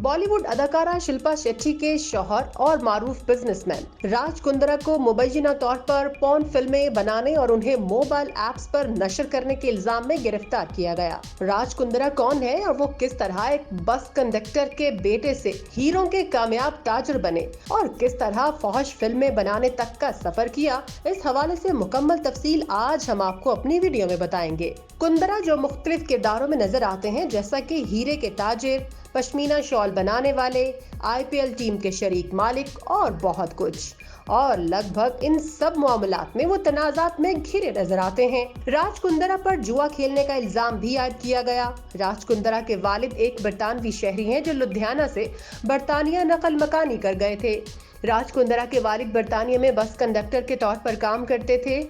बॉलीवुड अदाकारा शिल्पा शेट्टी के शौहर और मारूफ बिजनेसमैन राज कुंद्रा को मुबैना तौर पर पॉर्न फिल्में बनाने और उन्हें मोबाइल ऐप्स पर नशर करने के इल्जाम में गिरफ्तार किया गया। राज कुंद्रा कौन है और वो किस तरह एक बस कंडक्टर के बेटे से हीरो के कामयाब ताजर बने और किस तरह फौहश फिल्में बनाने तक का सफर किया, इस हवाले से मुकम्मल तफसील आज हम आपको अपनी वीडियो में बताएंगे। कुंद्रा जो मुख्तलिफ किरदारों में नजर आते हैं, जैसा कि हीरे के ताजिर, पश्मीना शॉल बनाने वाले, आईपीएल टीम के शरीक मालिक और बहुत कुछ, और लगभग इन सब मामलात में वो तनाजात में घिरे नजर आते हैं। राज कुंद्रा पर जुआ खेलने का इल्जाम भी आयद किया गया। राज कुंद्रा के वालिद एक बरतानवी शहरी हैं जो लुधियाना से बरतानिया नकल मकानी कर गए थे। राज कुंद्रा के वालिद बरतानिया में बस कंडक्टर के तौर पर काम करते थे।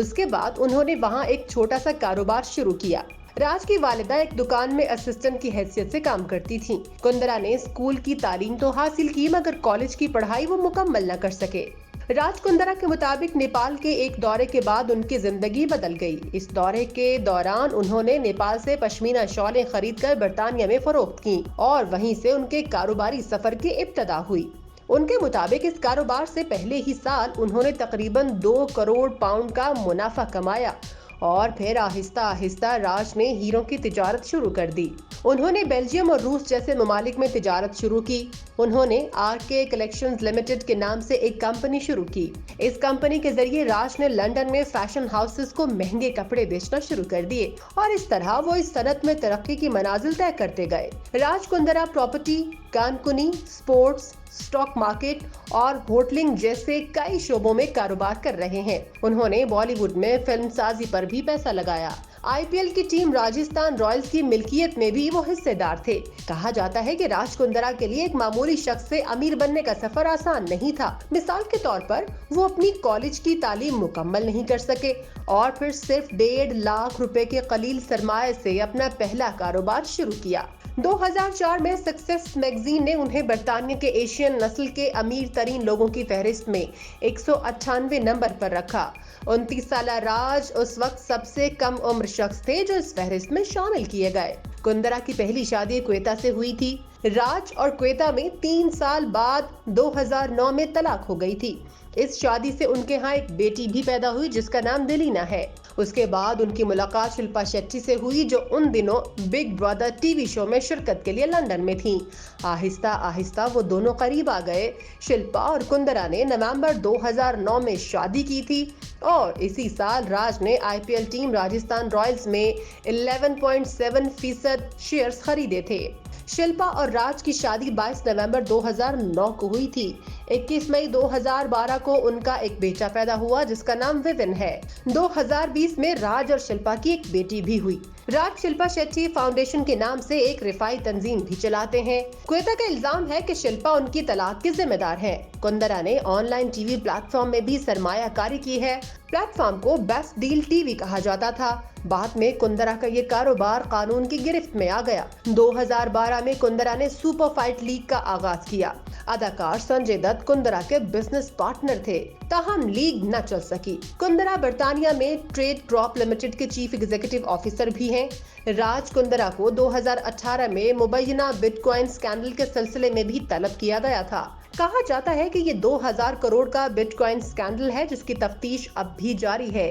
उसके बाद उन्होंने वहाँ एक छोटा सा कारोबार शुरू किया। राज की वालिदा एक दुकान में असिस्टेंट की हैसियत से काम करती थीं। कुंद्रा ने स्कूल की तालीम तो हासिल की, मगर कॉलेज की पढ़ाई वो मुकम्मल न कर सके। राज कुंद्रा के मुताबिक नेपाल के एक दौरे के बाद उनकी जिंदगी बदल गई। इस दौरे के दौरान उन्होंने नेपाल से पश्मीना शॉलें खरीदकर बरतानिया में फरोख्त की और वहीं से उनके कारोबारी सफर की इब्तिदा हुई। उनके मुताबिक इस कारोबार से पहले ही साल उन्होंने तकरीबन 2 करोड़ पाउंड का मुनाफा कमाया और फिर आहिस्ता आहिस्ता राज ने हीरो की तिजारत शुरू कर दी। उन्होंने बेल्जियम और रूस जैसे ममालिक में तिजारत शुरू की। उन्होंने आरके कलेक्शंस लिमिटेड के नाम से एक कंपनी शुरू की। इस कंपनी के जरिए राज ने लंदन में फैशन हाउसेस को महंगे कपड़े बेचना शुरू कर दिए और इस तरह वो इस सनत में तरक्की की मनाजिल तय करते गए। राज कुंद्रा प्रॉपर्टी, कानकुनी, स्पोर्ट्स, स्टॉक मार्केट और होटलिंग जैसे कई शोबों में कारोबार कर रहे हैं। उन्होंने बॉलीवुड में फिल्म साजी पर भी पैसा लगाया। आईपीएल की टीम राजस्थान रॉयल्स की मिल्कियत में भी वो हिस्सेदार थे। कहा जाता है कि राज कुंद्रा के लिए एक मामूली शख्स से अमीर बनने का सफर आसान नहीं था। मिसाल के तौर पर वो अपनी कॉलेज की तालीम मुकम्मल नहीं कर सके और फिर सिर्फ 1.5 लाख रुपए के कलील सरमाए से अपना पहला कारोबार शुरू किया। 2004 में सक्सेस मैगजीन ने उन्हें बरतानिया के एशियन नस्ल के अमीर तरीन लोगों की फहरिस्त में 198 नंबर पर रखा। 29 साल राज उस वक्त सबसे कम उम्र शख्स थे जो इस फहरिस्त में शामिल किए गए। कुंद्रा की पहली शादी क्वेता से हुई थी। राज और क्वेता में 3 साल बाद 2009 में तलाक हो गई थी। इस शादी से उनके यहाँ एक बेटी भी पैदा हुई जिसका नाम दिलीना है। उसके बाद उनकी मुलाकात शिल्पा शेट्टी से हुई जो उन दिनों बिग ब्रदर टीवी शो में शिरकत के लिए लंदन में थीं। आहिस्ता आहिस्ता वो दोनों करीब आ गए। शिल्पा और कुंद्रा ने नवंबर 2009 में शादी की थी और इसी साल राज ने आईपीएल टीम राजस्थान रॉयल्स में 11.7% शेयर्स खरीदे थे। शिल्पा और राज की शादी 22 नवंबर 2009 को हुई थी। 21 मई 2012 को उनका एक बेटा पैदा हुआ जिसका नाम विविन है। 2020 में राज और शिल्पा की एक बेटी भी हुई। राज शिल्पा शेट्टी फाउंडेशन के नाम से एक रिफाई तंजीम भी चलाते हैं। क्वेता का इल्जाम है कि शिल्पा उनकी तलाक की जिम्मेदार है। कुंद्रा ने ऑनलाइन टीवी प्लेटफॉर्म में भी सरमायाकारी की है। प्लेटफॉर्म को बेस्ट डील टीवी कहा जाता था। बाद में कुंद्रा का ये कारोबार कानून की गिरफ्त में आ गया। 2012 में कुंद्रा ने सुपर फाइट लीग का आगाज किया। अदाकार संजय दत्त कुंद्रा के बिजनेस पार्टनर थे, ताहम लीग न चल सकी। कुंद्रा बरतानिया में ट्रेड क्रॉप लिमिटेड के चीफ एग्जीक्यूटिव ऑफिसर भी हैं। राज कुंद्रा को 2018 में मुबैना बिटकॉइन स्कैंडल के सिलसिले में भी तलब किया गया था। कहा जाता है कि ये 2000 करोड़ का बिटकॉइन स्कैंडल है जिसकी तफ्तीश अब भी जारी है।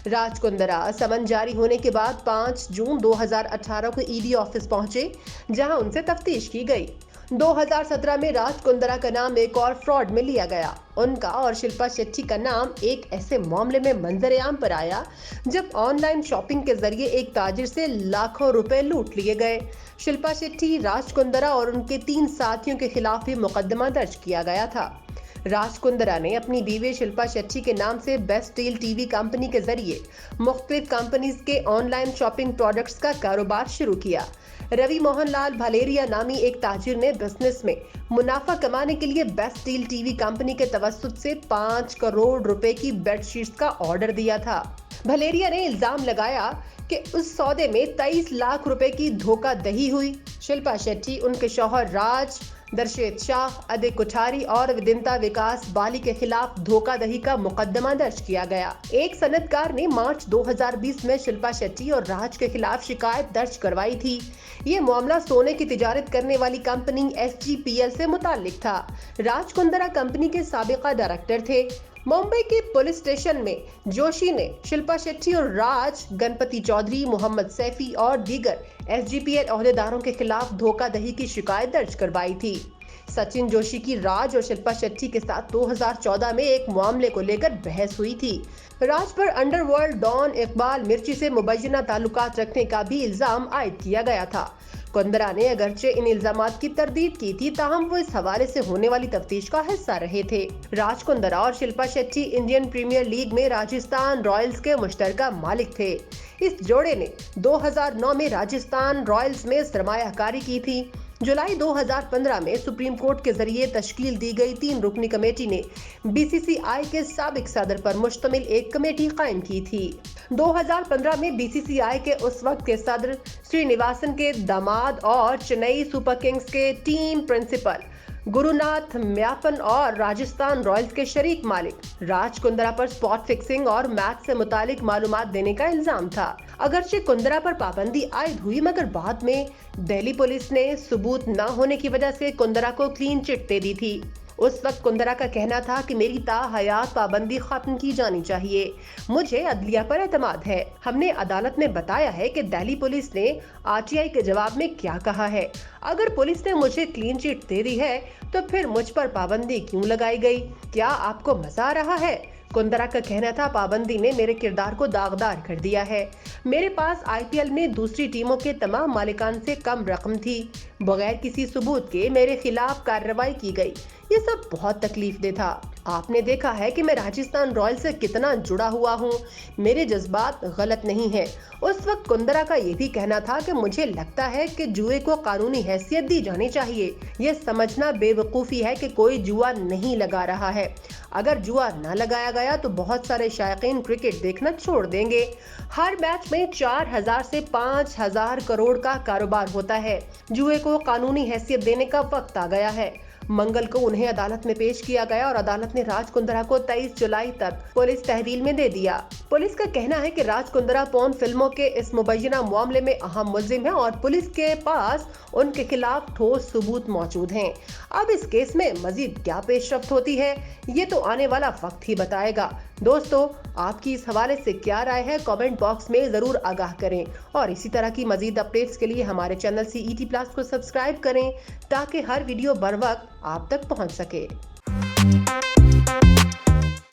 राज कुंद्रा समन जारी होने के बाद 5 जून 2018 को ईडी ऑफिस पहुंचे जहां उनसे तफ्तीश की गई। 2017 में राज कुंद्रा का नाम एक और फ्रॉड में लिया गया। उनका और शिल्पा शेट्टी का नाम एक ऐसे मामले में मंजर-ए-आम पर आया जब ऑनलाइन शॉपिंग के जरिए एक ताजिर से लाखों रुपए लूट लिए गए। शिल्पा शेट्टी, राज कुंद्रा और उनके 3 साथियों के खिलाफ भी मुकदमा दर्ज किया गया था। राज कुंद्रा ने अपनी बीवी शिल्पा शेट्टी के नाम से बेस्ट डील टीवी कंपनी के जरिए मुख्तलिफ कंपनीज के ऑनलाइन शॉपिंग प्रोडक्ट्स का कारोबार शुरू किया। रवि मोहन लाल भलेरिया नामी एक ताजिर ने बिजनेस में मुनाफा कमाने के लिए बेस्ट डील टीवी कंपनी के तवस्सुत से 5 करोड़ रुपए की बेडशीट्स का ऑर्डर दिया था। भलेरिया ने इल्जाम लगाया कि उस सौदे में 23 लाख रुपए की धोखाधड़ी हुई। शिल्पा शेट्टी, उनके शौहर राज, दर्शित शाह, अदिक कुठारी और विदिता विकास बाली के खिलाफ धोखाधड़ी का मुकदमा दर्ज किया गया। एक सनदकार ने मार्च 2020 में शिल्पा शेट्टी और राज के खिलाफ शिकायत दर्ज करवाई थी। ये मामला सोने की तिजारत करने वाली कंपनी SGPL से मुताल्लिक था। राज कुंद्रा कंपनी के साबिका डायरेक्टर थे। मुंबई के पुलिस स्टेशन में जोशी ने शिल्पा शेट्टी और राज, गणपति चौधरी, मोहम्मद सैफी और दीगर SGPL ओहदेदारों के खिलाफ धोखाधड़ी की शिकायत दर्ज करवाई थी। सचिन जोशी की राज और शिल्पा शेट्टी के साथ 2014 में एक मामले को लेकर बहस हुई थी। राज पर अंडरवर्ल्ड डॉन इकबाल मिर्ची से मुबैना ताल्लुकात रखने का भी इल्जाम आयद किया गया था। कुंद्रा ने अगरचे इन इल्जामात की तरदीद की थी, ताहम वो इस हवाले से होने वाली तफ्तीश का हिस्सा रहे थे। राज कुंद्रा और Shilpa Shetty Indian Premier League में राजस्थान रॉयल्स के मुश्तरका मालिक थे। इस जोड़े ने 2009 में राजस्थान रॉयल्स में सरमायाकारी की थी। जुलाई 2015 में सुप्रीम कोर्ट के जरिए तश्कील दी गई 3 रुकनी कमेटी ने BCCI के साबिक सदर पर मुश्तमिल एक कमेटी कायम की थी। 2015 में BCCI के उस वक्त के सदर श्रीनिवासन के दामाद और चेन्नई सुपर किंग्स के टीम प्रिंसिपल गुरुनाथ म्यापन और राजस्थान रॉयल्स के शरीक मालिक राज कुंद्रा पर स्पॉट फिक्सिंग और मैच से मुतालिक मालूमात देने का इल्जाम था। अगरचे कुंद्रा पर पाबंदी आयद हुई, मगर बाद में दिल्ली पुलिस ने सबूत न होने की वजह से कुंद्रा को क्लीन चिट दे दी थी। उस वक्त कुंद्रा का कहना था कि मेरी ताहयात पाबंदी खत्म की जानी चाहिए, मुझे अदलिया पर एतमाद है। हमने अदालत में बताया है कि दिल्ली पुलिस ने RTI के जवाब में क्या कहा है। अगर पुलिस ने मुझे क्लीन चिट दे दी है तो फिर मुझ पर पाबंदी क्यों लगाई गई? क्या आपको मजा आ रहा है? कुंद्रा का कहना था, पाबंदी ने मेरे किरदार को दागदार कर दिया है। मेरे पास IPL में दूसरी टीमों के तमाम मालिकान से कम रकम थी। बगैर किसी सबूत के मेरे खिलाफ कार्रवाई की गई। ये सब बहुत तकलीफदेह था। आपने देखा है कि मैं राजस्थान रॉयल्स से कितना जुड़ा हुआ हूँ। मेरे जज्बात गलत नहीं है। उस वक्त कुंद्रा का ये भी कहना था कि मुझे लगता है कि जुए को कानूनी हैसियत दी जानी चाहिए। ये समझना बेवकूफ़ी है कि कोई जुआ नहीं लगा रहा है। अगर जुआ न लगाया गया तो बहुत सारे शायकीन क्रिकेट देखना छोड़ देंगे। हर मैच में 4000 से 5000 करोड़ का कारोबार होता है। जुए को कानूनी हैसियत देने का वक्त आ गया है। मंगल को उन्हें अदालत में पेश किया गया और अदालत ने राज कुंद्रा को 23 जुलाई तक पुलिस तहवील में दे दिया। पुलिस का कहना है कि राज कुंद्रा पॉर्न फिल्मों के इस मुबैना मामले में अहम मुल्जिम है और पुलिस के पास उनके खिलाफ ठोस सबूत मौजूद हैं। अब इस केस में मजीद क्या पेशरफ्त होती है, ये तो आने वाला वक्त ही बताएगा। दोस्तों, आपकी इस हवाले से क्या राय है, कमेंट बॉक्स में जरूर आगाह करें और इसी तरह की मजीद अपडेट्स के लिए हमारे चैनल CET+ को सब्सक्राइब करें ताकि हर वीडियो बर वक्त आप तक पहुंच सके।